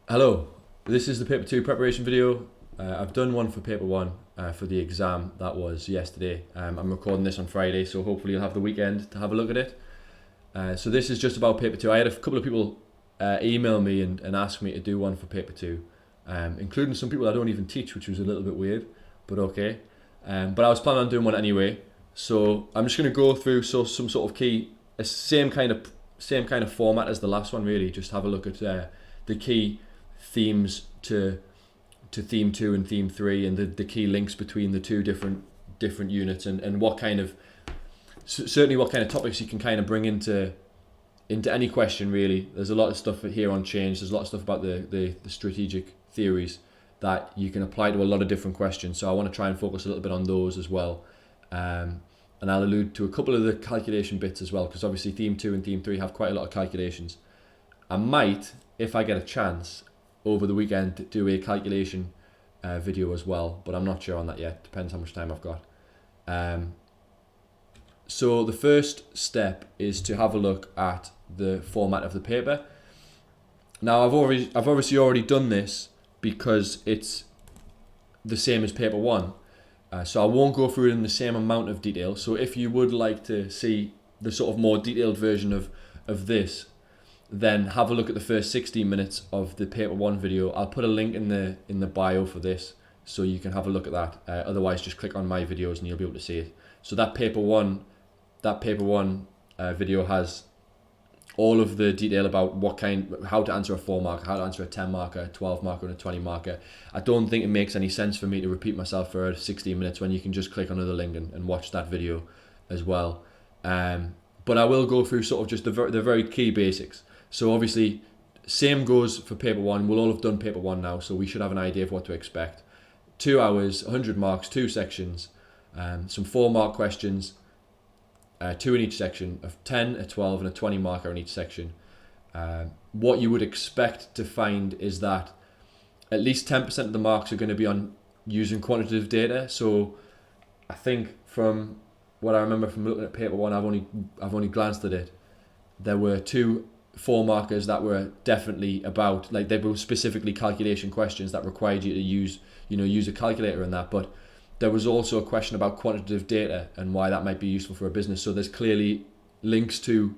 Hello, this is the paper 2 preparation video. I've done one for paper 1 for the exam that was yesterday. I'm recording this on Friday, so hopefully you'll have the weekend to have a look at it. So this is just about paper 2. I had a couple of people email me and ask me to do one for paper 2, including some people I don't even teach, which was a little bit weird, but okay. But I was planning on doing one anyway, so I'm just going to go through some sort of key, same kind of format as the last one really. Just have a look at the key themes to theme 2 and theme 3, and the key links between the two different units, and what kind of certainly what kind of topics you can kind of bring into any question really. There's a lot of stuff here on change. There's a lot of stuff about the strategic theories that you can apply to a lot of different questions, so I want to try and focus a little bit on those as well, and I'll allude to a couple of the calculation bits as well, because obviously theme 2 and theme 3 have quite a lot of calculations. I might, if I get a chance over the weekend, do a calculation video as well, but I'm not sure on that yet. Depends how much time I've got. So the first step is to have a look at the format of the paper. Now I've obviously already done this because it's the same as paper 1, so I won't go through it in the same amount of detail. So if you would like to see the sort of more detailed version of this, then have a look at the first 16 minutes of the paper 1 video. I'll put a link in the bio for this, so you can have a look at that. Otherwise, just click on my videos and you'll be able to see it. So that paper 1 video has all of the detail about how to answer a 4 marker, how to answer a 10 marker, a 12 marker, and a 20 marker. I don't think it makes any sense for me to repeat myself for 16 minutes when you can just click on another link and watch that video as well. But I will go through sort of just the very key basics. So obviously, same goes for paper 1. We'll all have done paper 1 now, so we should have an idea of what to expect. 2 hours, 100 marks, 2 sections, some 4-mark questions, 2 in each section, of 10, a 12, and a 20 marker in each section. What you would expect to find is that at least 10% of the marks are going to be on using quantitative data. So I think from what I remember from looking at paper 1, I've only glanced at it. There were 2 4 markers that were definitely about, like, they were specifically calculation questions that required you to use a calculator in that. But there was also a question about quantitative data and why that might be useful for a business. So there's clearly links to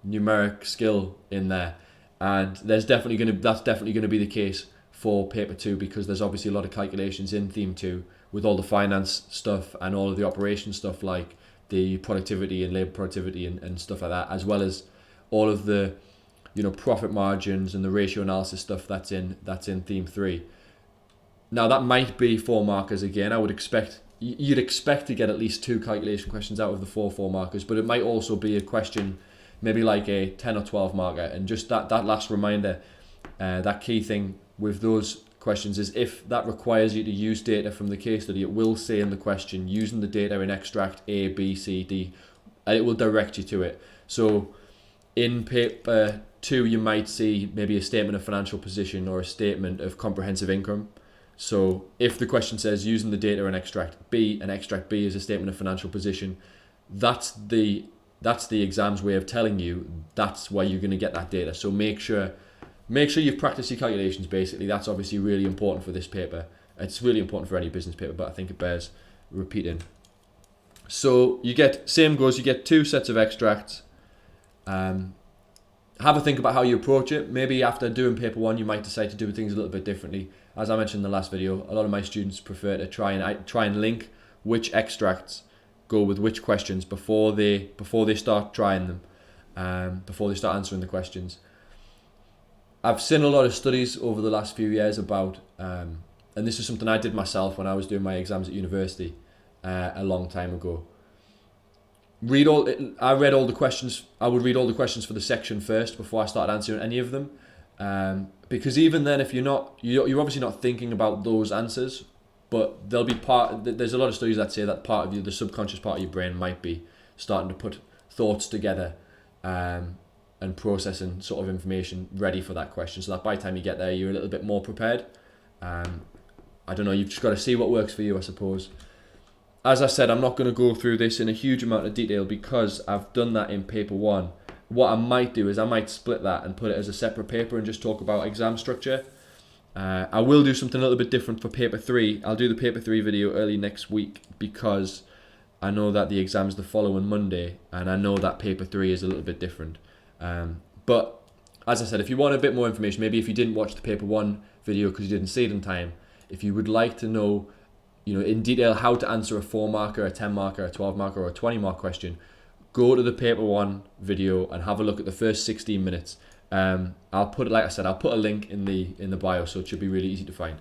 numeric skill in there, and that's definitely going to be the case for paper 2, because there's obviously a lot of calculations in theme 2 with all the finance stuff and all of the operation stuff, like the productivity and labor productivity and stuff like that, as well as all of the profit margins and the ratio analysis stuff that's in theme 3. Now that might be 4 markers again. You'd expect to get at least 2 calculation questions out of the 4 markers, but it might also be a question maybe like a 10 or 12 marker. And just that last reminder, that key thing with those questions is, if that requires you to use data from the case study, it will say in the question, using the data in extract A, B, C, D, and it will direct you to it. So in paper 2, you might see maybe a statement of financial position or a statement of comprehensive income. So if the question says using the data in extract B, and extract B is a statement of financial position, that's the exam's way of telling you that's where you're going to get that data. So make sure you've practiced your calculations. Basically, that's obviously really important for this paper. It's really important for any business paper, but I think it bears repeating. So you get 2 sets of extracts. Have a think about how you approach it. Maybe after doing paper 1, you might decide to do things a little bit differently. As I mentioned in the last video, a lot of my students prefer to try and link which extracts go with which questions before they start trying them, before they start answering the questions. I've seen a lot of studies over the last few years about, and this is something I did myself when I was doing my exams at university a long time ago. I would read all the questions for the section first before I started answering any of them, because even then, if you're obviously not thinking about those answers, but there's a lot of studies that say that part of the subconscious part of your brain might be starting to put thoughts together, and processing sort of information ready for that question, so that by the time you get there, you're a little bit more prepared. I don't know, you've just got to see what works for you, I suppose. As I said, I'm not going to go through this in a huge amount of detail because I've done that in paper 1. What I might do is I might split that and put it as a separate paper and just talk about exam structure. I will do something a little bit different for paper 3. I'll do the paper 3 video early next week because I know that the exam's the following Monday, and I know that paper 3 is a little bit different. But as I said, if you want a bit more information, maybe if you didn't watch the paper 1 video because you didn't see it in time, if you would like to know, in detail how to answer a 4 marker, a 10 marker, a 12 marker, or a 20 mark question, go to the paper 1 video and have a look at the first 16 minutes. I'll put a link in the bio, so it should be really easy to find.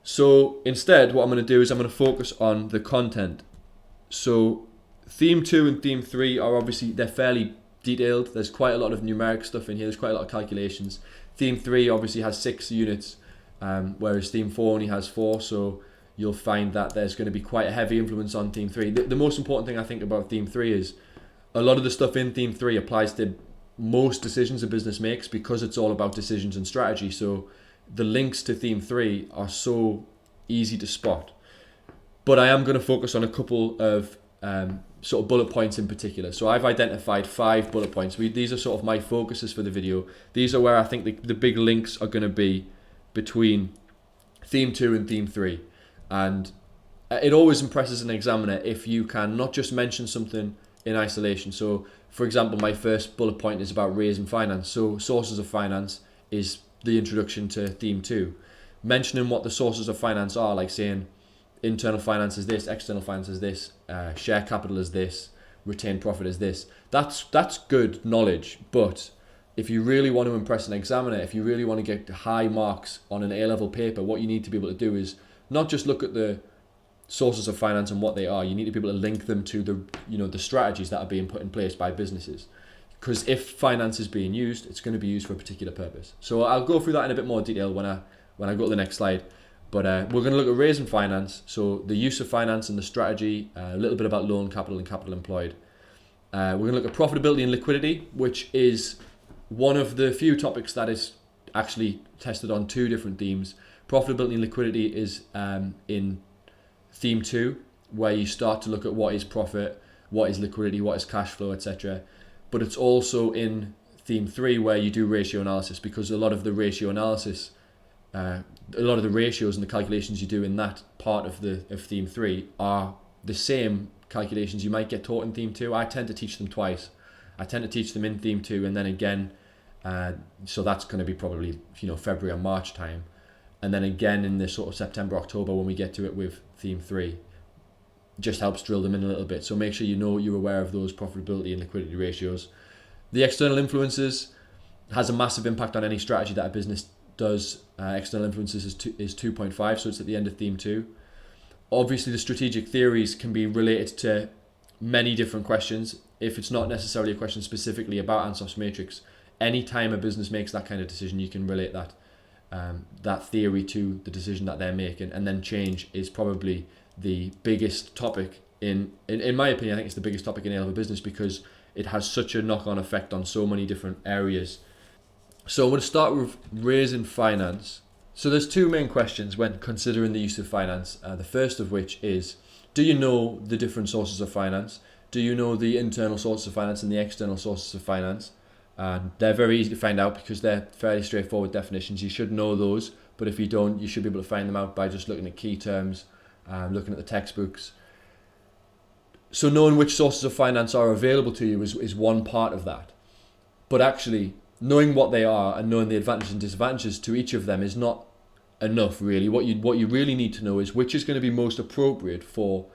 So instead, what I'm going to do is I'm going to focus on the content. So theme 2 and theme 3 are obviously, they're fairly detailed. There's quite a lot of numeric stuff in here. There's quite a lot of calculations. Theme 3 obviously has 6 units, whereas theme 4 only has 4. So you'll find that there's going to be quite a heavy influence on theme 3. The most important thing I think about theme 3 is a lot of the stuff in theme 3 applies to most decisions a business makes because it's all about decisions and strategy. So the links to theme 3 are so easy to spot. But I am going to focus on a couple of sort of bullet points in particular. So I've identified 5 bullet points. These are sort of my focuses for the video. These are where I think the big links are going to be between theme 2 and theme 3. And it always impresses an examiner if you can not just mention something in isolation. So for example, my first bullet point is about raising finance. So sources of finance is the introduction to theme 2. Mentioning what the sources of finance are, like saying internal finance is this, external finance is this, share capital is this, retained profit is this. That's good knowledge. But if you really want to impress an examiner, if you really want to get high marks on an A-level paper, what you need to be able to do is not just look at the sources of finance and what they are. You need to be able to link them to the strategies that are being put in place by businesses. Because if finance is being used, it's going to be used for a particular purpose. So I'll go through that in a bit more detail when I go to the next slide. But we're going to look at raising finance, so the use of finance and the strategy, a little bit about loan capital and capital employed. We're going to look at profitability and liquidity, which is one of the few topics that is actually tested on 2 different themes. Profitability and liquidity is in theme 2, where you start to look at what is profit, what is liquidity, what is cash flow, etc. But it's also in theme 3 where you do ratio analysis, because a lot of the ratio analysis, a lot of the ratios and the calculations you do in that part of theme 3 are the same calculations you might get taught in theme 2. I tend to teach them twice. I tend to teach them in theme 2 and then again, so that's going to be probably February or March time, and then again in the sort of September, October when we get to it with theme 3. Just helps drill them in a little bit. So make sure you're aware of those profitability and liquidity ratios. The external influences has a massive impact on any strategy that a business does. External influences is 2.5, so it's at the end of theme 2. Obviously the strategic theories can be related to many different questions. If it's not necessarily a question specifically about Ansop's matrix, anytime a business makes that kind of decision, you can relate that theory to the decision that they're making. And then change is probably the biggest topic in my opinion. I think it's the biggest topic in A-level business because it has such a knock-on effect on so many different areas. So I'm going to start with raising finance. So there's 2 main questions when considering the use of finance. The first of which is, do you know the different sources of finance? Do you know the internal sources of finance and the external sources of finance? And they're very easy to find out because they're fairly straightforward definitions. You should know those, but if you don't, you should be able to find them out by just looking at key terms, looking at the textbooks. So knowing which sources of finance are available to you is one part of that. But actually, knowing what they are and knowing the advantages and disadvantages to each of them is not enough, really. What you really need to know is which is going to be most appropriate for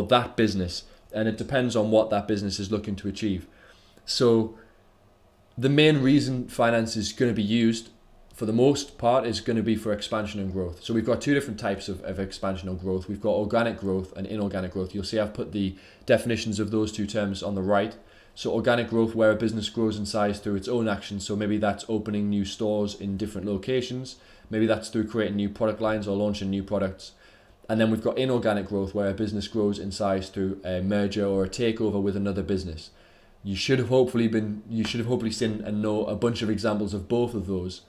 that business, and it depends on what that business is looking to achieve. So the main reason finance is going to be used for the most part is going to be for expansion and growth. So we've got 2 different types of expansion or growth. We've got organic growth and inorganic growth. You'll see I've put the definitions of those 2 terms on the right. So organic growth, where a business grows in size through its own actions. So maybe that's opening new stores in different locations. Maybe that's through creating new product lines or launching new products. And then we've got inorganic growth, where a business grows in size through a merger or a takeover with another business. You should have hopefully seen and know a bunch of examples of both of those.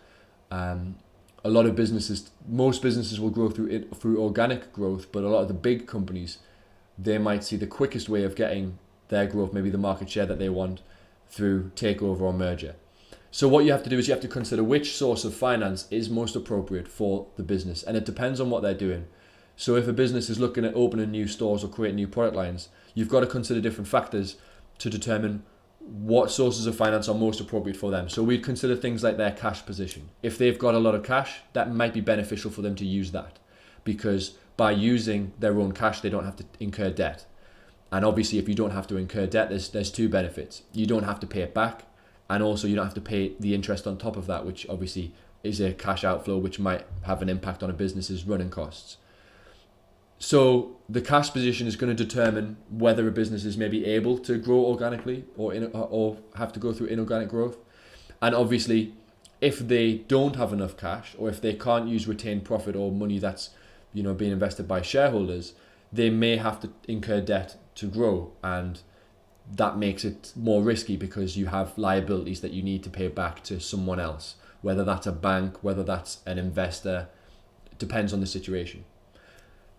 A lot of businesses, most businesses will grow through organic growth, but a lot of the big companies, they might see the quickest way of getting their growth, maybe the market share that they want, through takeover or merger. So what you have to do is you have to consider which source of finance is most appropriate for the business, and it depends on what they're doing. So if a business is looking at opening new stores or creating new product lines, you've got to consider different factors to determine what sources of finance are most appropriate for them. So we'd consider things like their cash position. If they've got a lot of cash, that might be beneficial for them to use that, because by using their own cash, they don't have to incur debt. And obviously, if you don't have to incur debt, there's two benefits. You don't have to pay it back, and also you don't have to pay the interest on top of that, which obviously is a cash outflow, which might have an impact on a business's running costs. So the cash position is going to determine whether a business is maybe able to grow organically or have to go through inorganic growth. And obviously, if they don't have enough cash, or if they can't use retained profit or money that's being invested by shareholders, they may have to incur debt to grow, and that makes it more risky because you have liabilities that you need to pay back to someone else, whether that's a bank, whether that's an investor. It depends on the situation.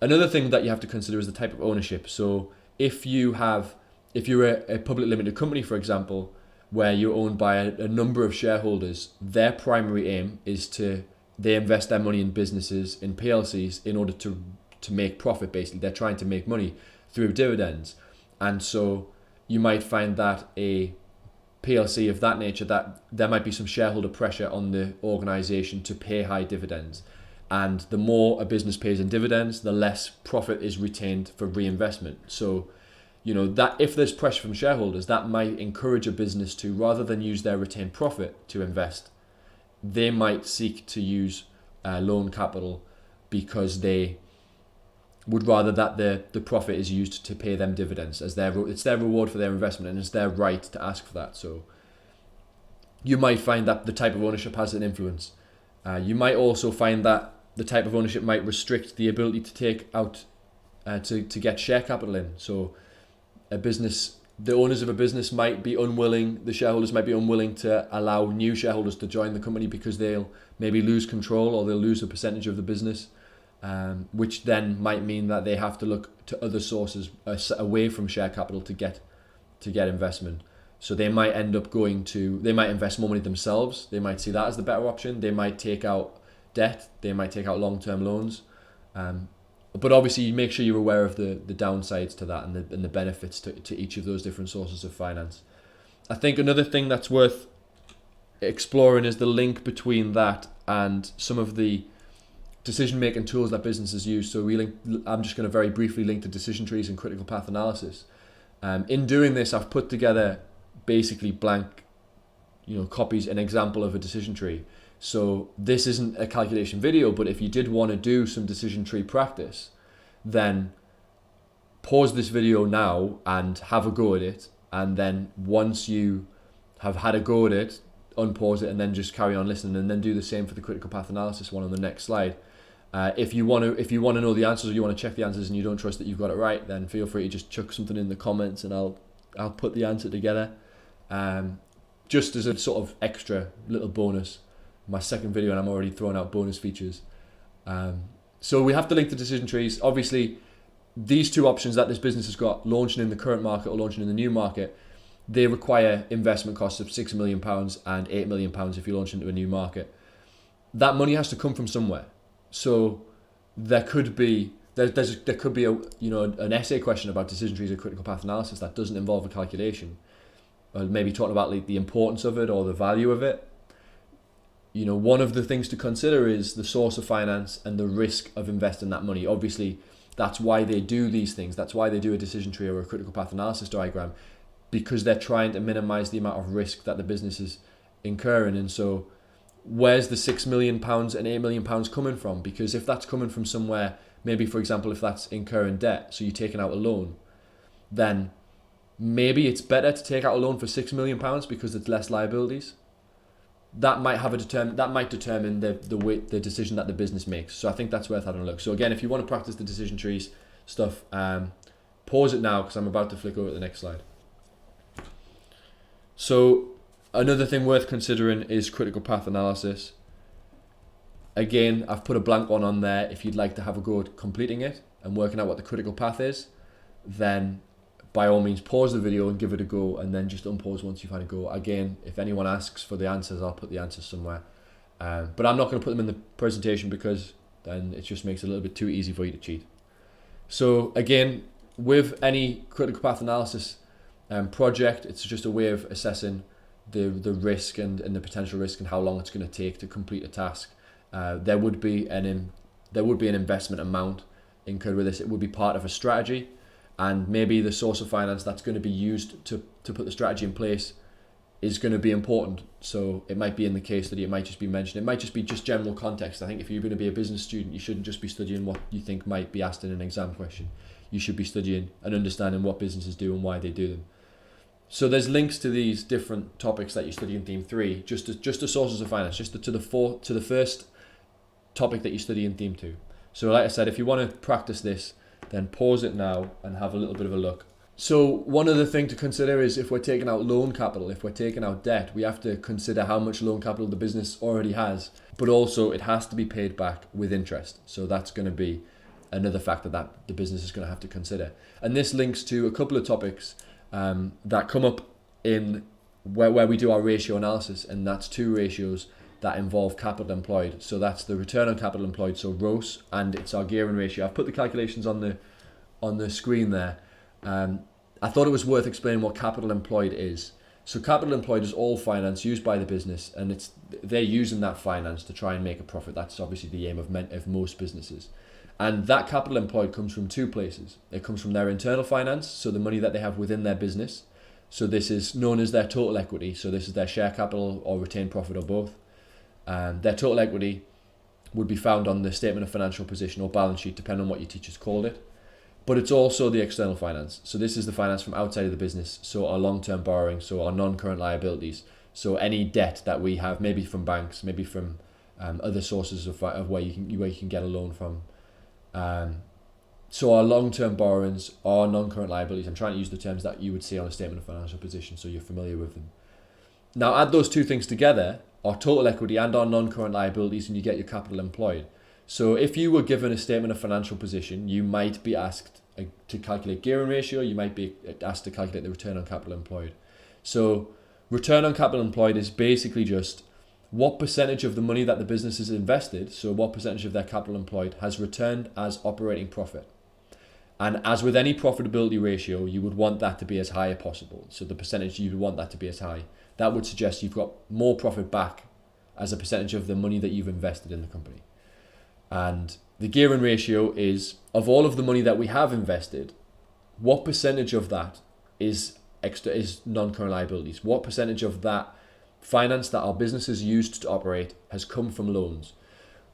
Another thing that you have to consider is the type of ownership. So if you're a public limited company, for example, where you're owned by a number of shareholders, their primary aim is they invest their money in businesses, in PLCs, in order to make profit. Basically, they're trying to make money through dividends. And so you might find that a PLC of that nature, that there might be some shareholder pressure on the organization to pay high dividends. And the more a business pays in dividends, the less profit is retained for reinvestment. So, that if there's pressure from shareholders, that might encourage a business to, rather than use their retained profit to invest, they might seek to use loan capital, because they would rather that the profit is used to pay them dividends, as it's their reward for their investment, and it's their right to ask for that. So you might find that the type of ownership has an influence. You might also find that the type of ownership might restrict the ability to take out to get share capital in. So the owners of a business might be unwilling, the shareholders might be unwilling to allow new shareholders to join the company, because they'll maybe lose control, or they'll lose a percentage of the business, which then might mean that they have to look to other sources away from share capital to get investment. So they might end up they might invest more money themselves. They might see that as the better option. They might take out debt. They might take out long-term loans. But obviously, you make sure you're aware of the downsides to that, and the benefits to each of those different sources of finance. I think another thing that's worth exploring is the link between that and some of the decision-making tools that businesses use. So I'm just going to very briefly link to decision trees and critical path analysis. In doing this, I've put together basically blank, copies, an example of a decision tree. So this isn't a calculation video, but if you did want to do some decision tree practice, then pause this video now and have a go at it. And then once you have had a go at it, unpause it, and then just carry on listening, and then do the same for the critical path analysis one on the next slide. If you want to know the answers, or you want to check the answers and you don't trust that you've got it right, then feel free to just chuck something in the comments, and I'll put the answer together. Just as a sort of extra little bonus. My second video, and I'm already throwing out bonus features. So we have to link to decision trees. Obviously, these two options that this business has got, launching in the current market or launching in the new market, they require investment costs of £6 million and £8 million if you launch into a new market. That money has to come from somewhere. So there could be an essay question about decision trees or critical path analysis that doesn't involve a calculation, or maybe talking about the importance of it or the value of it. One of the things to consider is the source of finance and the risk of investing that money. Obviously, that's why they do these things. That's why they do a decision tree or a critical path analysis diagram, because they're trying to minimize the amount of risk that the business is incurring. And so where's the £6 million and £8 million coming from? Because if that's coming from somewhere, maybe, for example, if that's incurring debt, so you're taking out a loan, then maybe it's better to take out a loan for £6 million because it's less liabilities. That might determine the decision that the business makes. So I think that's worth having a look. So again, if you want to practice the decision trees stuff, pause it now, because I'm about to flick over to the next slide. So another thing worth considering is critical path analysis. Again, I've put a blank one on there. If you'd like to have a go at completing it and working out what the critical path is, then by all means pause the video and give it a go, and then just unpause once you've had a go. Again, if anyone asks for the answers, I'll put the answers somewhere. But I'm not going to put them in the presentation because then it just makes it a little bit too easy for you to cheat. So again, with any critical path analysis project, it's just a way of assessing the risk and the potential risk and how long it's going to take to complete a task. There would be an investment amount incurred with this. It would be part of a strategy, and maybe the source of finance that's going to be used to put the strategy in place is going to be important. So it might be in the case study, it might just be mentioned, it might just be just general context. I think if you're going to be a business student, you shouldn't just be studying what you think might be asked in an exam question. You should be studying and understanding what businesses do and why they do them. So there's links to these different topics that you study in theme 3, just the sources of finance, just to the first topic that you study in theme 2. So like I said, if you want to practice this, then pause it now and have a little bit of a look. So one other thing to consider is if we're taking out loan capital, if we're taking out debt, we have to consider how much loan capital the business already has, but also it has to be paid back with interest. So that's going to be another factor that the business is going to have to consider. And this links to a couple of topics that come up in where we do our ratio analysis, and that's 2 ratios that involve capital employed. So that's the return on capital employed, so ROCE, and it's our gearing ratio. I've put the calculations on the screen there. I thought it was worth explaining what capital employed is. So capital employed is all finance used by the business, and they're using that finance to try and make a profit. That's obviously the aim of most businesses. And that capital employed comes from 2 places. It comes from their internal finance, so the money that they have within their business. So this is known as their total equity. So this is their share capital or retained profit or both. Their total equity would be found on the statement of financial position or balance sheet, depending on what your teachers called it. But it's also the external finance. So this is the finance from outside of the business. So our long-term borrowing, so our non-current liabilities. So any debt that we have, maybe from banks, maybe from other sources of where you can get a loan from. So our long-term borrowings are non-current liabilities. I'm trying to use the terms that you would see on a statement of financial position, so you're familiar with them. Now add those 2 things together, our total equity and our non-current liabilities, and you get your capital employed. So if you were given a statement of financial position, you might be asked to calculate gearing ratio, you might be asked to calculate the return on capital employed. So return on capital employed is basically just what percentage of the money that the business has invested, so what percentage of their capital employed has returned as operating profit. And as with any profitability ratio, you would want that to be as high as possible. So the percentage, you would want that to be as high. That would suggest you've got more profit back as a percentage of the money that you've invested in the company. And the gearing ratio is, of all of the money that we have invested, what percentage of that is non-current liabilities? What percentage of that finance that our businesses used to operate has come from loans?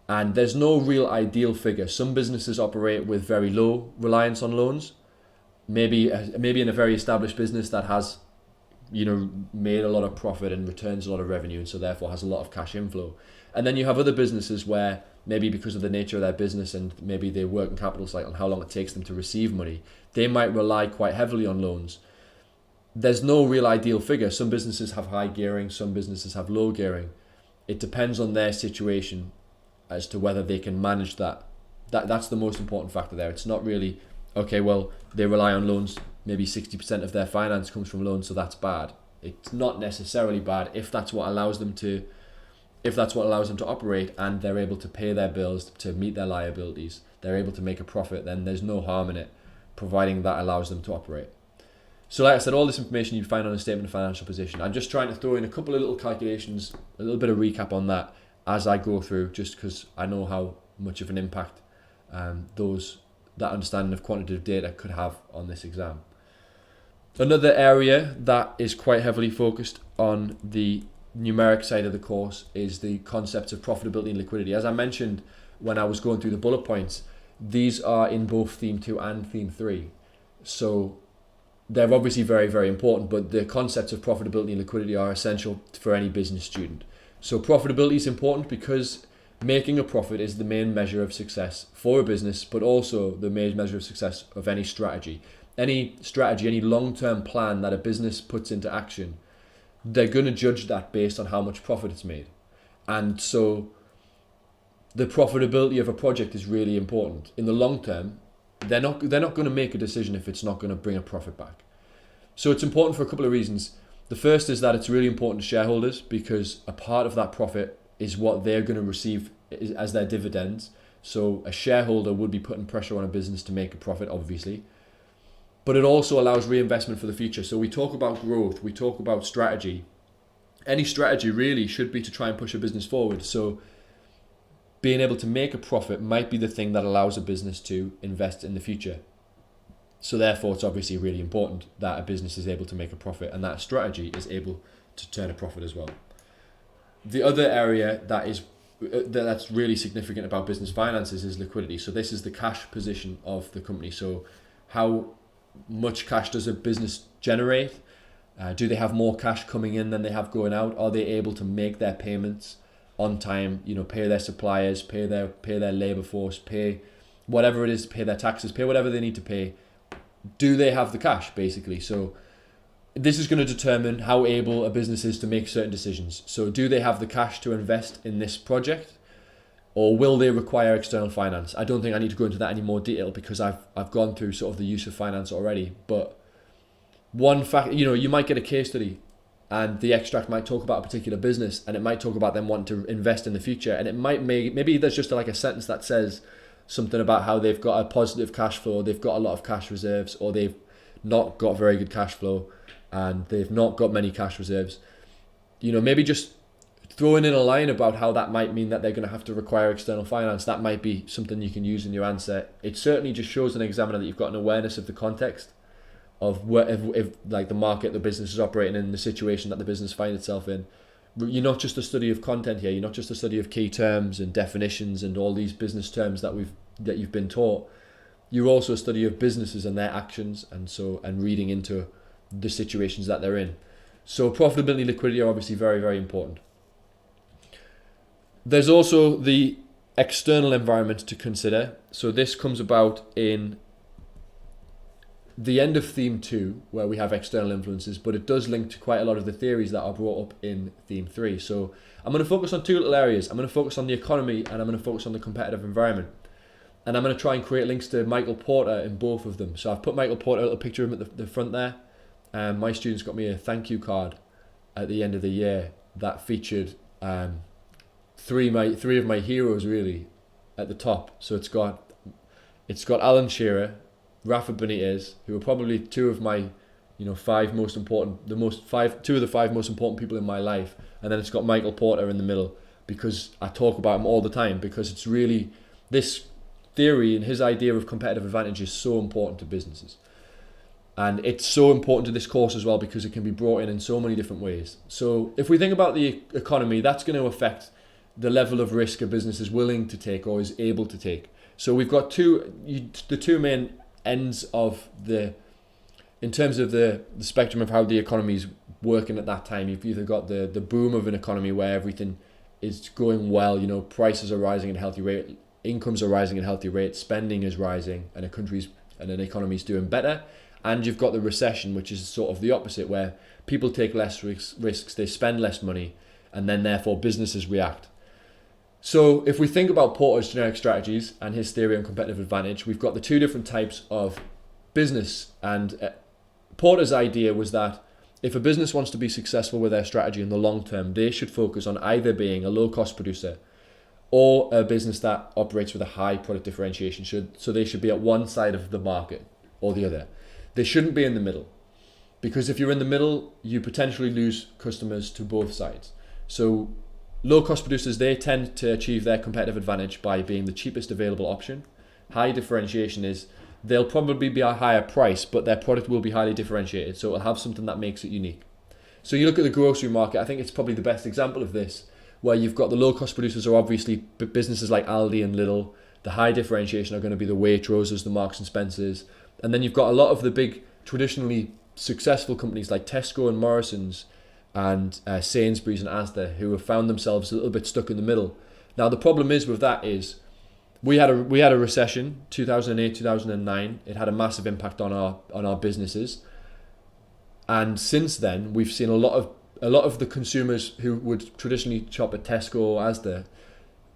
And there's no real ideal figure. Some businesses operate with very low reliance on loans. Maybe in a very established business that has, made a lot of profit and returns a lot of revenue, and so therefore has a lot of cash inflow. And then you have other businesses where maybe because of the nature of their business and maybe their working capital cycle and how long it takes them to receive money, they might rely quite heavily on loans. There's no real ideal figure. Some businesses have high gearing, some businesses have low gearing. It depends on their situation as to whether they can manage that. That's the most important factor there. It's not really, okay, well, they rely on loans, maybe 60% of their finance comes from loans, so that's bad. It's not necessarily bad if that's what allows them to operate and they're able to pay their bills, to meet their liabilities, they're able to make a profit, then there's no harm in it, providing that allows them to operate. So like I said, all this information you find on a statement of financial position. I'm just trying to throw in a couple of little calculations, a little bit of recap on that as I go through, just because I know how much of an impact that understanding of quantitative data could have on this exam. Another area that is quite heavily focused on the numeric side of the course is the concepts of profitability and liquidity. As I mentioned when I was going through the bullet points, these are in both theme 2 and theme 3. So they're obviously very, very important, but the concepts of profitability and liquidity are essential for any business student. So profitability is important because making a profit is the main measure of success for a business, but also the main measure of success of any strategy. Any strategy, any long-term plan that a business puts into action, they're going to judge that based on how much profit it's made. And so the profitability of a project is really important. In the long term, they're not going to make a decision if it's not going to bring a profit back. So it's important for a couple of reasons. The first is that it's really important to shareholders because a part of that profit is what they're going to receive as their dividends. So a shareholder would be putting pressure on a business to make a profit, obviously. But it also allows reinvestment for the future. So we talk about growth, we talk about strategy. Any strategy really should be to try and push a business forward. So being able to make a profit might be the thing that allows a business to invest in the future. So therefore, it's obviously really important that a business is able to make a profit and that a strategy is able to turn a profit as well. The other area that's really significant about business finances is liquidity. So this is the cash position of the company. So how much cash does a business generate? Do they have more cash coming in than they have going out? Are they able to make their payments on time? Pay their suppliers, pay their labor force, pay whatever it is, pay their taxes, pay whatever they need to pay. Do they have the cash, basically? So this is going to determine how able a business is to make certain decisions. So do they have the cash to invest in this project, or will they require external finance? I don't think I need to go into that any more detail because I've gone through sort of the use of finance already. But one fact, you might get a case study and the extract might talk about a particular business and it might talk about them wanting to invest in the future, and it might maybe there's just like a sentence that says something about how they've got a positive cash flow, they've got a lot of cash reserves, or they've not got very good cash flow and they've not got many cash reserves. Maybe just throwing in a line about how that might mean that they're going to have to require external finance, that might be something you can use in your answer. It certainly just shows an examiner that you've got an awareness of the context of where, if like the market the business is operating in, the situation that the business finds itself in. You're not just a study of content here. You're not just a study of key terms and definitions and all these business terms that you've been taught. You're also a study of businesses and their actions and reading into the situations that they're in. So profitability and liquidity are obviously very, very important. There's also the external environment to consider. So this comes about in the end of theme 2, where we have external influences, but it does link to quite a lot of the theories that are brought up in theme 3. So I'm going to focus on two little areas. I'm going to focus on the economy and I'm going to focus on the competitive environment. And I'm going to try and create links to Michael Porter in both of them. So I've put Michael Porter, a little picture of him at the front there. And my students got me a thank you card at the end of the year that featured three of my heroes really at the top. So it's got Alan Shearer, Rafa Benitez, who are probably two of my two of the five most important people in my life, and then it's got Michael Porter in the middle because I talk about him all the time because it's really this theory and his idea of competitive advantage is so important to businesses. And it's so important to this course as well because it can be brought in so many different ways. So if we think about the economy, that's going to affect the level of risk a business is willing to take or is able to take. So we've got the two main ends of in terms of the spectrum of how the economy is working at that time. You've either got the boom of an economy where everything is going well, prices are rising at a healthy rate, incomes are rising at a healthy rate, spending is rising, and an economy is doing better. And you've got the recession, which is sort of the opposite, where people take less risks, they spend less money, and then therefore businesses react. So if we think about Porter's generic strategies and his theory on competitive advantage, we've got the two different types of business. And Porter's idea was that if a business wants to be successful with their strategy in the long term, they should focus on either being a low-cost producer or a business that operates with a high product differentiation. So they should be at one side of the market or the other. They shouldn't be in the middle, because if you're in the middle, you potentially lose customers to both sides. So low-cost producers, they tend to achieve their competitive advantage by being the cheapest available option. High differentiation is they'll probably be a higher price, but their product will be highly differentiated, so it'll have something that makes it unique. So you look at the grocery market, I think it's probably the best example of this, where you've got the low-cost producers are obviously businesses like Aldi and Lidl. The high differentiation are going to be the Waitroses, the Marks and Spencers. And then you've got a lot of the big, traditionally successful companies like Tesco and Morrison's and Sainsbury's and Asda, who have found themselves a little bit stuck in the middle. Now the problem is with that is we had a recession, 2008, 2009. It had a massive impact on our businesses. And since then, we've seen a lot of the consumers who would traditionally shop at Tesco or Asda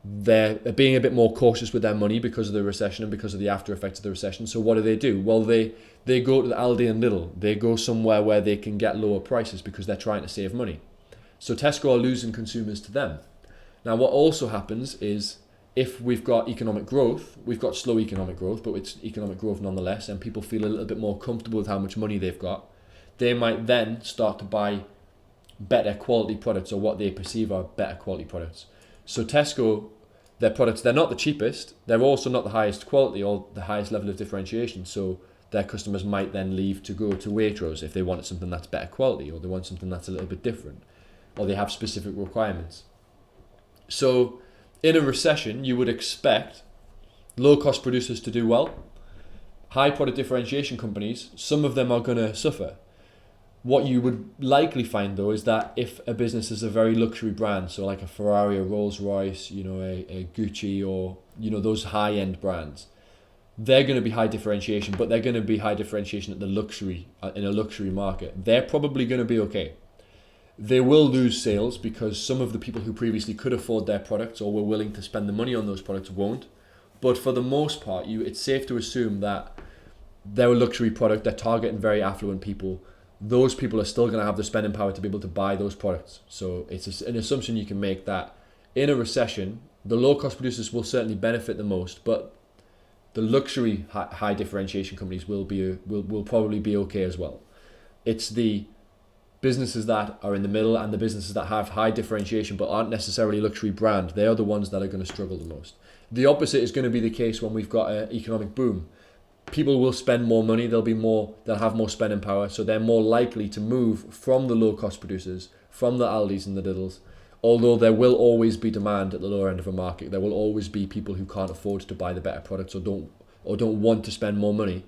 they're being a bit more cautious with their money because of the recession and because of the after effects of the recession. So what do? Well, they go to the Aldi and Lidl. They go somewhere where they can get lower prices because they're trying to save money. So Tesco are losing consumers to them. Now, what also happens is if we've got economic growth, we've got slow economic growth, but it's economic growth nonetheless, and people feel a little bit more comfortable with how much money they've got, they might then start to buy better quality products, or what they perceive are better quality products. So Tesco, their products, they're not the cheapest, they're also not the highest quality or the highest level of differentiation. So their customers might then leave to go to Waitrose if they wanted something that's better quality, or they want something that's a little bit different, or they have specific requirements. So in a recession, you would expect low-cost producers to do well. High product differentiation companies, some of them are going to suffer. What you would likely find, though, is that if a business is a very luxury brand, so like a Ferrari, a Rolls-Royce, a Gucci, or those high-end brands, they're going to be high differentiation, but they're going to be high differentiation at in a luxury market. They're probably going to be okay. They will lose sales because some of the people who previously could afford their products or were willing to spend the money on those products won't. But for the most part, it's safe to assume that they're a luxury product, they're targeting very affluent people. Those people are still going to have the spending power to be able to buy those products. So it's an assumption you can make that in a recession, the low-cost producers will certainly benefit the most, but the luxury high differentiation companies will probably be okay as well. It's the businesses that are in the middle and the businesses that have high differentiation but aren't necessarily luxury brand, they are the ones that are going to struggle the most. The opposite is going to be the case when we've got an economic boom. People will spend more money, they'll have more spending power, so they're more likely to move from the low-cost producers, from the Aldis and the Lidls, although there will always be demand at the lower end of a market. There will always be people who can't afford to buy the better products or don't want to spend more money.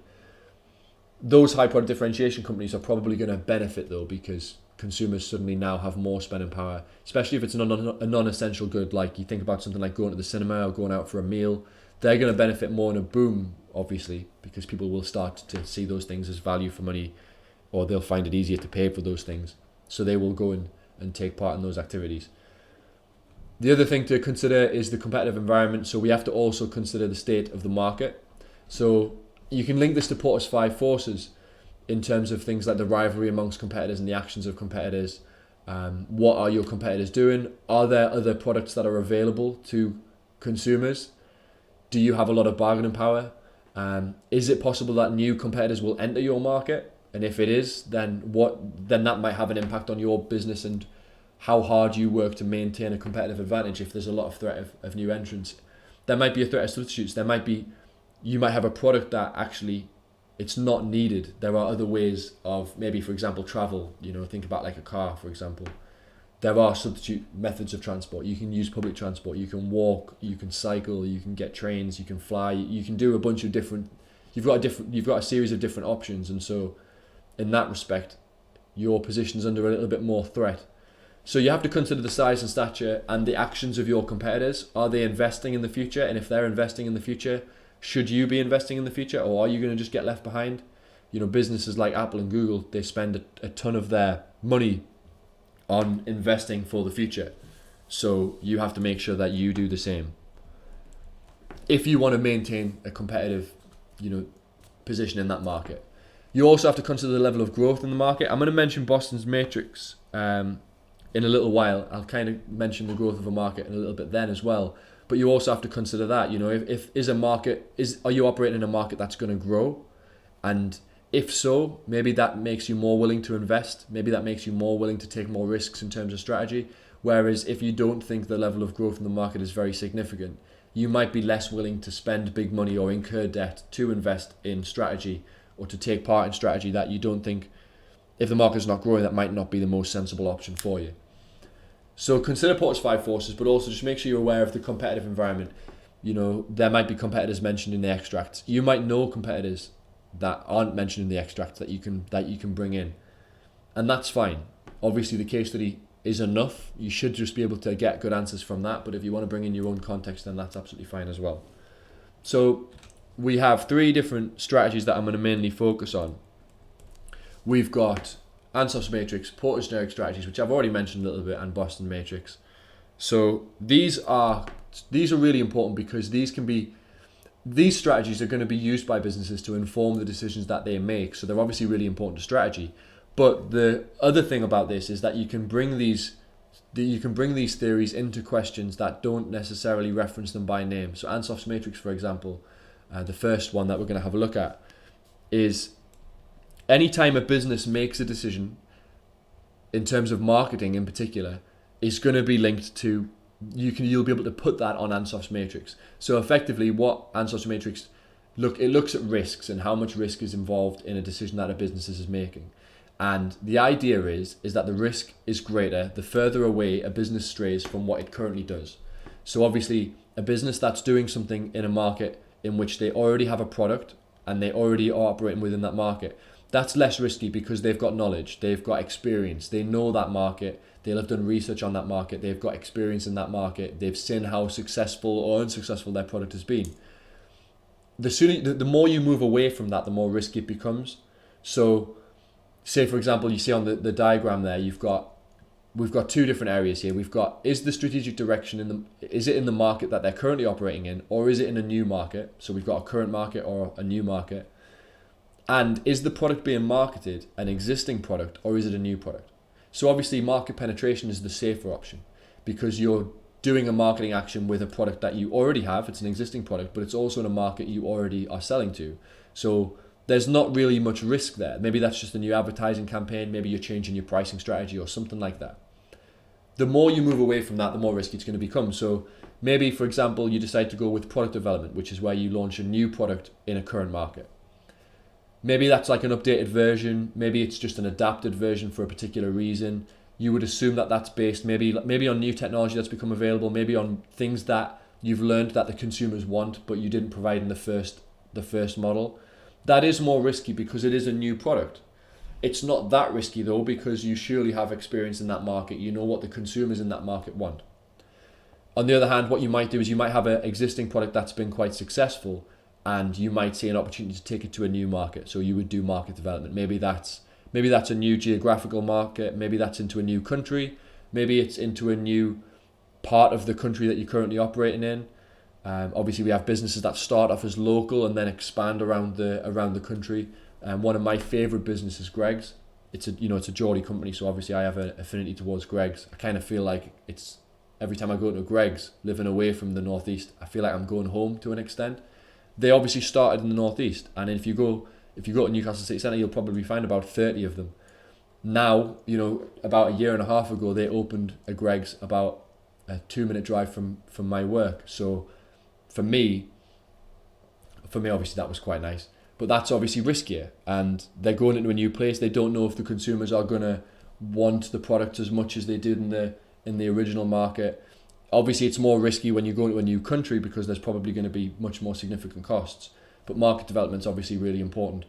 Those high product differentiation companies are probably going to benefit, though, because consumers suddenly now have more spending power, especially if it's a non-essential good, like you think about something like going to the cinema or going out for a meal. They're going to benefit more in a boom, obviously, because people will start to see those things as value for money, or they'll find it easier to pay for those things. So they will go and take part in those activities. The other thing to consider is the competitive environment. So we have to also consider the state of the market. So you can link this to Porter's 5 forces in terms of things like the rivalry amongst competitors and the actions of competitors. What are your competitors doing? Are there other products that are available to consumers? Do you have a lot of bargaining power? Is it possible that new competitors will enter your market? And if it is, then that might have an impact on your business and how hard you work to maintain a competitive advantage if there's a lot of threat of new entrants. There might be a threat of substitutes. You might have a product that actually it's not needed. There are other ways of, maybe for example, travel. Think about like a car, for example. There are substitute methods of transport. You can use public transport, you can walk, you can cycle, you can get trains, you can fly, you can do a bunch of different, you've got a series of different options, and so in that respect, your position's under a little bit more threat. So you have to consider the size and stature and the actions of your competitors. Are they investing in the future? And if they're investing in the future, should you be investing in the future, or are you going to just get left behind? Businesses like Apple and Google, they spend a ton of their money on investing for the future. So you have to make sure that you do the same if you want to maintain a competitive, position in that market. You also have to consider the level of growth in the market. I'm going to mention Boston's matrix in a little while. I'll kind of mention the growth of a market in a little bit then as well. But you also have to consider that, are you operating in a market that's going to grow? And if so, maybe that makes you more willing to invest. Maybe that makes you more willing to take more risks in terms of strategy. Whereas if you don't think the level of growth in the market is very significant, you might be less willing to spend big money or incur debt to invest in strategy or to take part in strategy that you don't think, if the market's not growing, that might not be the most sensible option for you. So consider Porter's 5 forces, but also just make sure you're aware of the competitive environment. There might be competitors mentioned in the extracts. You might know competitors that aren't mentioned in the extracts that you can bring in, and that's fine. Obviously, the case study is enough. You should just be able to get good answers from that. But if you want to bring in your own context, then that's absolutely fine as well. So we have 3 different strategies that I'm going to mainly focus on. We've got Ansof's matrix, Porter's generic strategies, which I've already mentioned a little bit, and Boston matrix. So these are these are really important because these strategies are going to be used by businesses to inform the decisions that they make. So they're obviously really important to strategy. But the other thing about this is that you can bring these theories into questions that don't necessarily reference them by name. So Ansoff's matrix, for example, the first one that we're going to have a look at, is anytime a business makes a decision in terms of marketing in particular, is going to be linked to, you'll be able to put that on Ansoff's matrix. So effectively what Ansoff's matrix looks at risks and how much risk is involved in a decision that a business is making. And the idea is that the risk is greater the further away a business strays from what it currently does. So obviously a business that's doing something in a market in which they already have a product and they already are operating within that market, that's less risky because they've got knowledge, they've got experience, they know that market, they'll have done research on that market, they've got experience in that market, they've seen how successful or unsuccessful their product has been. The more you move away from that, the more risky it becomes. So say, for example, you see on the diagram there, we've got two different areas here. We've got, is the strategic direction is it in the market that they're currently operating in, or is it in a new market? So we've got a current market or a new market. And is the product being marketed an existing product or is it a new product? So obviously market penetration is the safer option because you're doing a marketing action with a product that you already have. It's an existing product, but it's also in a market you already are selling to. So there's not really much risk there. Maybe that's just a new advertising campaign. Maybe you're changing your pricing strategy or something like that. The more you move away from that, the more risky it's going to become. So maybe, for example, you decide to go with product development, which is where you launch a new product in a current market. Maybe that's like an updated version. Maybe it's just an adapted version for a particular reason. You would assume that that's based maybe on new technology that's become available, maybe on things that you've learned that the consumers want, but you didn't provide in the first model. That is more risky because it is a new product. It's not that risky though, because you surely have experience in that market. You know what the consumers in that market want. On the other hand, what you might do is you might have an existing product that's been quite successful, and you might see an opportunity to take it to a new market. So you would do market development. Maybe that's a new geographical market. Maybe that's into a new country. Maybe it's into a new part of the country that you're currently operating in. Obviously, we have businesses that start off as local and then expand around the country. One of my favorite businesses, Greggs. It's a Geordie company, so obviously I have an affinity towards Greggs. I kind of feel like it's every time I go to Greggs, living away from the northeast, I feel like I'm going home to an extent. They obviously started in the northeast, and if you go to Newcastle City Centre, you'll probably find about 30 of them. Now, about a year and a half ago, they opened a Greggs about a 2-minute drive from my work. So for me, obviously that was quite nice. But that's obviously riskier, and they're going into a new place. They don't know if the consumers are going to want the product as much as they did in the original market. Obviously, it's more risky when you go into a new country because there's probably going to be much more significant costs. But market development is obviously really important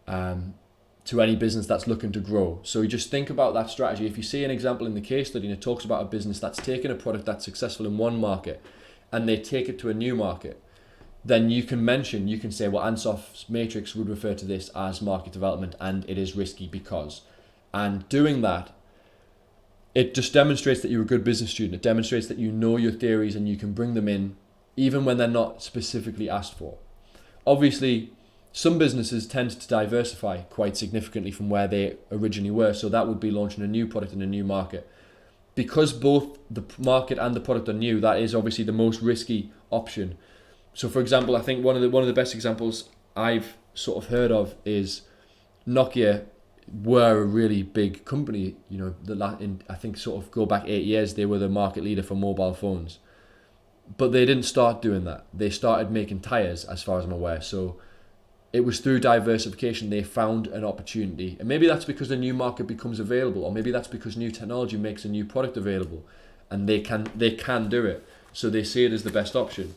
to any business that's looking to grow. So you just think about that strategy. If you see an example in the case study and it talks about a business that's taken a product that's successful in one market and they take it to a new market, then you can say, well, Ansoff's matrix would refer to this as market development and it is risky because. And doing that, it just demonstrates that you're a good business student. It demonstrates that you know your theories and you can bring them in even when they're not specifically asked for. Obviously, some businesses tend to diversify quite significantly from where they originally were. So that would be launching a new product in a new market. Because both the market and the product are new, that is obviously the most risky option. So for example, I think one of the best examples I've sort of heard of is Nokia were a really big company. I think sort of go back 8 years, they were the market leader for mobile phones. But they didn't start doing that. They started making tires, as far as I'm aware. So it was through diversification they found an opportunity. And maybe that's because a new market becomes available, or maybe that's because new technology makes a new product available and they can do it. So they see it as the best option.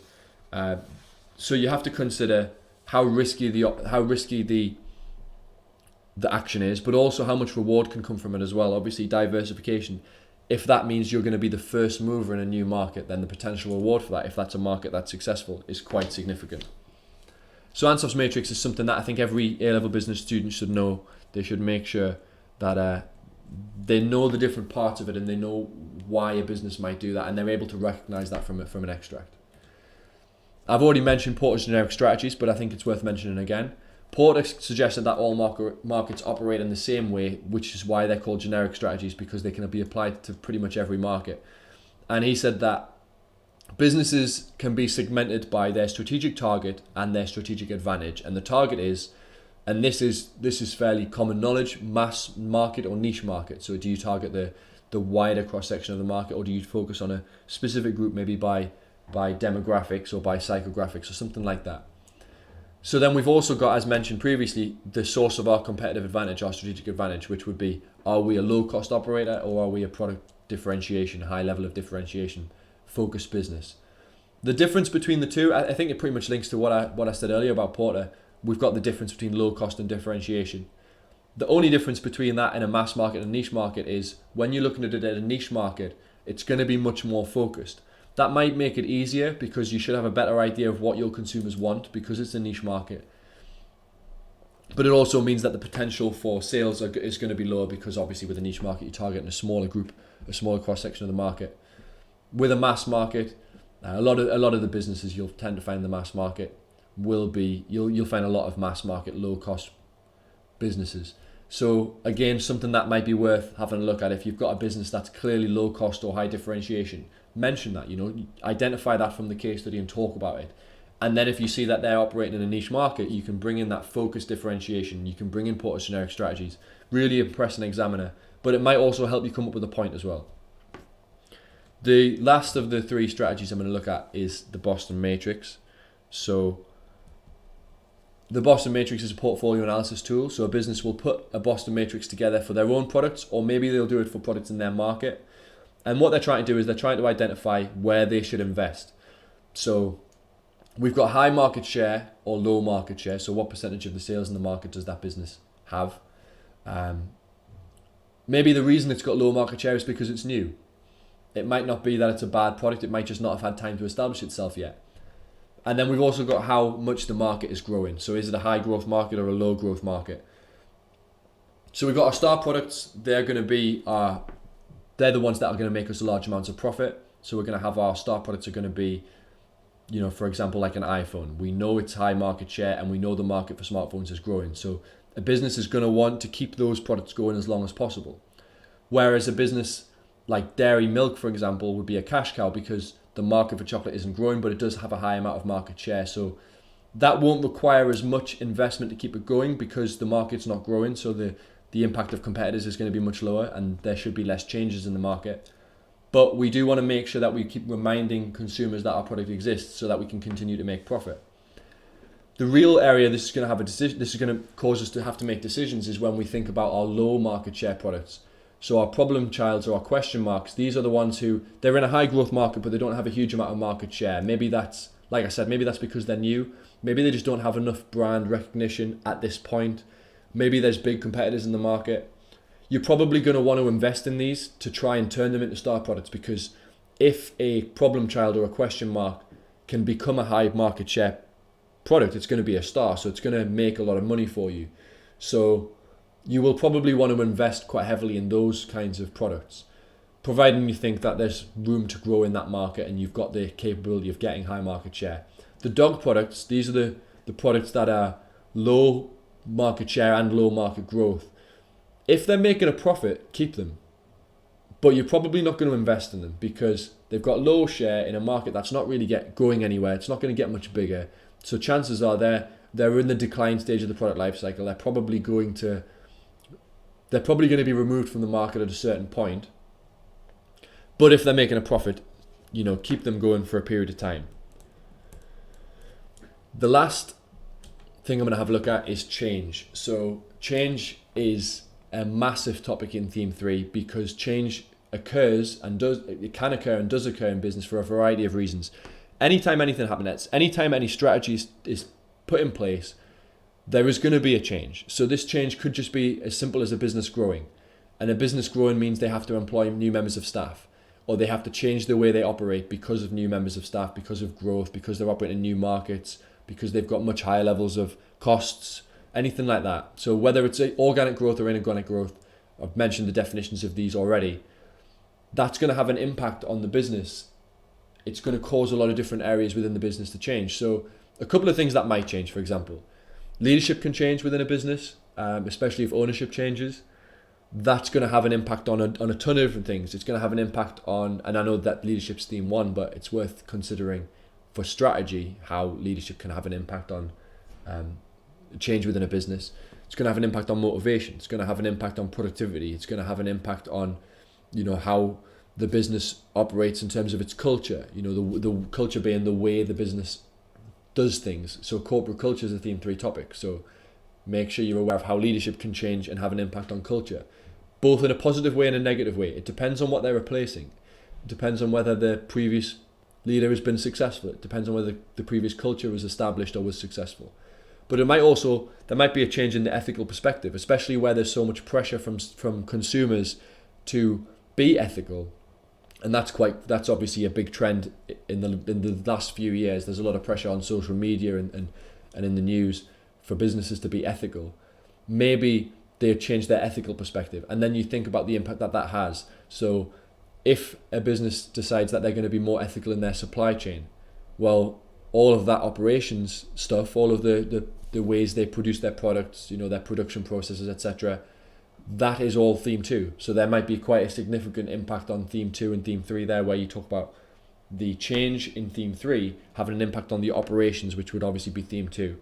So you have to consider how risky the action is, but also how much reward can come from it as well. Obviously, diversification, if that means you're going to be the first mover in a new market, then the potential reward for that, if that's a market that's successful, is quite significant. So Ansoff's matrix is something that I think every A-level business student should know. They should make sure that they know the different parts of it, and they know why a business might do that, and they're able to recognize that from an extract. I've already mentioned Porter's generic strategies, but I think it's worth mentioning again. Porter suggested that all markets operate in the same way, which is why they're called generic strategies, because they can be applied to pretty much every market. And he said that businesses can be segmented by their strategic target and their strategic advantage. And the target is, and this is fairly common knowledge, mass market or niche market. So do you target the wider cross-section of the market, or do you focus on a specific group, maybe by demographics or by psychographics or something like that? So then we've also got, as mentioned previously, the source of our competitive advantage, our strategic advantage, which would be, are we a low-cost operator, or are we a product differentiation, high level of differentiation focused business? The difference between the two, I think it pretty much links to what I said earlier about Porter. We've got the difference between low cost and differentiation. The only difference between that and a mass market and a niche market is when you're looking at it at a niche market, it's going to be much more focused. That might make it easier because you should have a better idea of what your consumers want because it's a niche market. But it also means that the potential for sales is going to be lower because obviously with a niche market, you're targeting a smaller group, a smaller cross-section of the market. With a mass market, a lot of the businesses you'll tend to find in the mass market will be, you'll find a lot of mass market, low-cost businesses. So again, something that might be worth having a look at. If you've got a business that's clearly low cost or high differentiation, mention that, identify that from the case study and talk about it. And then if you see that they're operating in a niche market, you can bring in that focused differentiation. You can bring in Porter's generic strategies, really impress an examiner, but it might also help you come up with a point as well. The last of the three strategies I'm going to look at is the Boston Matrix. So the Boston Matrix is a portfolio analysis tool. So a business will put a Boston Matrix together for their own products, or maybe they'll do it for products in their market. And what they're trying to do is they're trying to identify where they should invest. So we've got high market share or low market share. So what percentage of the sales in the market does that business have? Maybe the reason it's got low market share is because it's new. It might not be that it's a bad product. It might just not have had time to establish itself yet. And then we've also got how much the market is growing. So is it a high growth market or a low growth market? So we've got our star products. They're going to be they're the ones that are going to make us large amounts of profit. So we're going to have our star products are going to be, for example, like an iPhone. We know it's high market share and we know the market for smartphones is growing. So a business is going to want to keep those products going as long as possible. Whereas a business like dairy milk, for example, would be a cash cow because the market for chocolate isn't growing, but it does have a high amount of market share. So that won't require as much investment to keep it going because the market's not growing. So the impact of competitors is going to be much lower and there should be less changes in the market. But we do want to make sure that we keep reminding consumers that our product exists so that we can continue to make profit. The real area this is going to cause us to have to make decisions is when we think about our low market share products. So our problem childs or our question marks, these are the ones who, they're in a high growth market, but they don't have a huge amount of market share. Maybe that's, like I said, maybe that's because they're new. Maybe they just don't have enough brand recognition at this point. Maybe there's big competitors in the market. You're probably going to want to invest in these to try and turn them into star products, because if a problem child or a question mark can become a high market share product, it's going to be a star. So it's going to make a lot of money for you. So you will probably want to invest quite heavily in those kinds of products, providing you think that there's room to grow in that market and you've got the capability of getting high market share. The dog products, these are the products that are low market share and low market growth. If they're making a profit, keep them. But you're probably not going to invest in them because they've got low share in a market that's not really going anywhere. It's not going to get much bigger. So chances are they're in the decline stage of the product life cycle. They're probably going to be removed from the market at a certain point. But if they're making a profit, keep them going for a period of time. The last thing I'm going to have a look at is change. So change is a massive topic in theme 3 because change can occur and does occur in business for a variety of reasons. Anytime anything happens, anytime any strategy is put in place, there is going to be a change. So this change could just be as simple as a business growing. And a business growing means they have to employ new members of staff, or they have to change the way they operate because of new members of staff, because of growth, because they're operating in new markets, because they've got much higher levels of costs, anything like that. So whether it's organic growth or inorganic growth, I've mentioned the definitions of these already. That's going to have an impact on the business. It's going to cause a lot of different areas within the business to change. So a couple of things that might change, for example, leadership can change within a business, especially if ownership changes. That's going to have an impact on a ton of different things. It's going to have an impact on, and I know that leadership's theme one, but it's worth considering for strategy how leadership can have an impact on change within a business. It's going to have an impact on motivation. It's going to have an impact on productivity. It's going to have an impact on, how the business operates in terms of its culture. The culture being the way the business does things. So corporate culture is a theme 3 topic. So make sure you're aware of how leadership can change and have an impact on culture, both in a positive way and a negative way. It depends on what they're replacing. It depends on whether the previous leader has been successful. It depends on whether the previous culture was established or was successful. But there might be a change in the ethical perspective, especially where there's so much pressure from consumers to be ethical. And that's obviously a big trend in the last few years. There's a lot of pressure on social media and in the news for businesses to be ethical. Maybe they change their ethical perspective, and then you think about the impact that has. So if a business decides that they're going to be more ethical in their supply chain, well, all of that operations stuff, all of the ways they produce their products, their production processes, etc., that is all theme 2. So there might be quite a significant impact on theme 2 and theme 3 there, where you talk about the change in theme 3 having an impact on the operations, which would obviously be theme 2.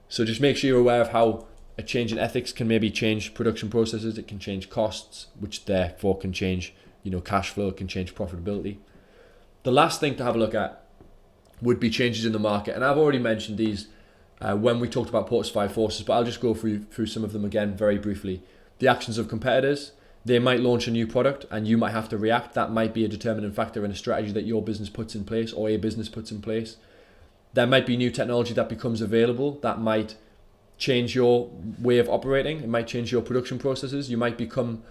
So just make sure you're aware of how a change in ethics can maybe change production processes. It can change costs, which therefore can change, cash flow. It can change profitability. The last thing to have a look at would be changes in the market. And I've already mentioned these when we talked about Porter's 5 forces, but I'll just go through some of them again very briefly. The actions of competitors. They might launch a new product and you might have to react. That might be a determining factor in a strategy that your business puts in place or a business puts in place. There might be new technology that becomes available that might change your way of operating. It might change your production processes. You might become,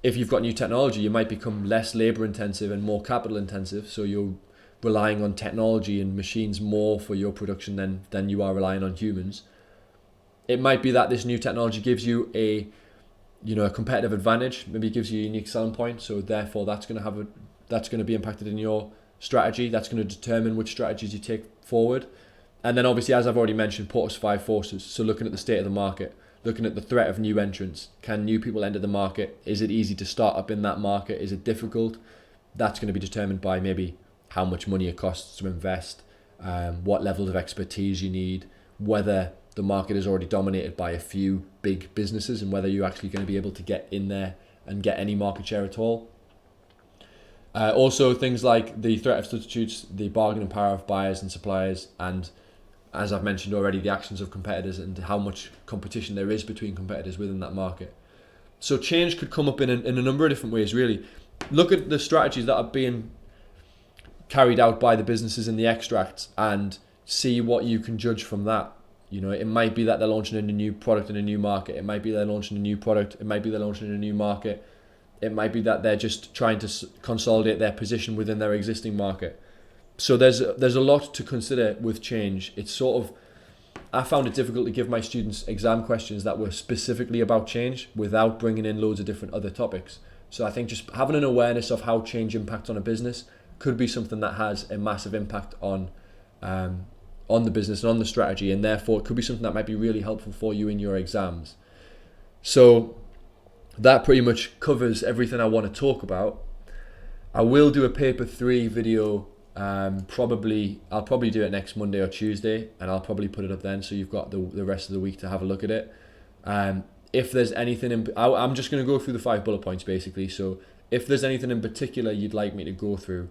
if you've got new technology, you might become less labor intensive and more capital intensive. So you're relying on technology and machines more for your production than you are relying on humans. It might be that this new technology gives you a competitive advantage. Maybe it gives you a unique selling point. So therefore that's going to be impacted in your strategy. That's going to determine which strategies you take forward. And then obviously, as I've already mentioned, Porter's 5 forces. So looking at the state of the market, looking at the threat of new entrants. Can new people enter the market? Is it easy to start up in that market? Is it difficult? That's going to be determined by maybe how much money it costs to invest, what level of expertise you need, whether the market is already dominated by a few big businesses and whether you're actually going to be able to get in there and get any market share at all. Also things like the threat of substitutes, the bargaining power of buyers and suppliers, and as I've mentioned already, the actions of competitors and how much competition there is between competitors within that market. So change could come up in a number of different ways, really. Look at the strategies that are being carried out by the businesses in the extracts and see what you can judge from that. It might be that they're launching a new product in a new market. It might be they're launching a new product. It might be they're launching a new market. It might be that they're just trying to consolidate their position within their existing market. So there's a lot to consider with change. I found it difficult to give my students exam questions that were specifically about change without bringing in loads of different other topics. So I think just having an awareness of how change impacts on a business could be something that has a massive impact on the business and on the strategy, and therefore it could be something that might be really helpful for you in your exams. So that pretty much covers everything I want to talk about. I will do a paper 3 video. I'll probably do it next Monday or Tuesday, and I'll probably put it up then, so you've got the rest of the week to have a look at it. If there's anything I'm just going to go through the 5 bullet points basically. So if there's anything in particular you'd like me to go through,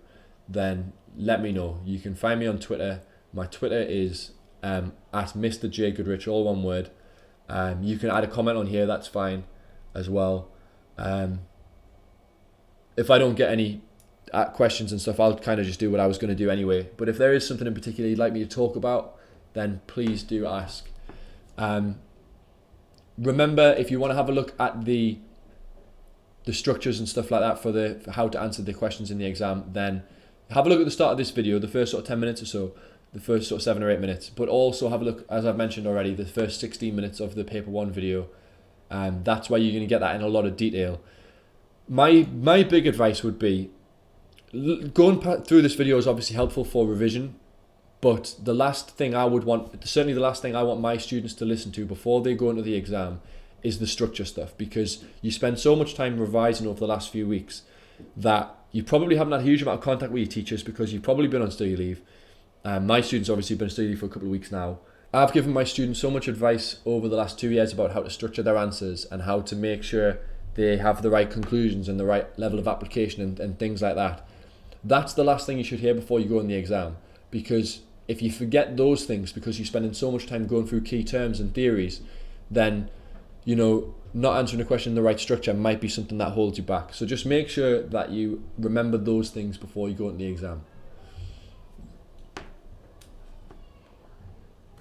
then let me know. You can find me on Twitter. My Twitter is at Mr. J Goodrich, all one word. You can add a comment on here, that's fine as well. If I don't get any questions and stuff, I'll kind of just do what I was going to do anyway. But if there is something in particular you'd like me to talk about, then please do ask. Remember, if you want to have a look at the structures and stuff like that for how to answer the questions in the exam, then have a look at the start of this video, the first sort of 10 minutes or so, the first sort of 7 or 8 minutes, but also have a look, as I've mentioned already, the first 16 minutes of the paper 1 video. That's why you're going to get that in a lot of detail. My big advice would be, going through this video is obviously helpful for revision, but the last thing I would want, certainly the last thing I want my students to listen to before they go into the exam, is the structure stuff, because you spend so much time revising over the last few weeks that you probably haven't had a huge amount of contact with your teachers because you've probably been on study leave. My students obviously been on study leave for a couple of weeks now. I've given my students so much advice over the last 2 years about how to structure their answers and how to make sure they have the right conclusions and the right level of application and things like that. That's the last thing you should hear before you go in the exam, because if you forget those things because you're spending so much time going through key terms and theories, then, you know, not answering a question in the right structure might be something that holds you back. So just make sure that you remember those things before you go into the exam.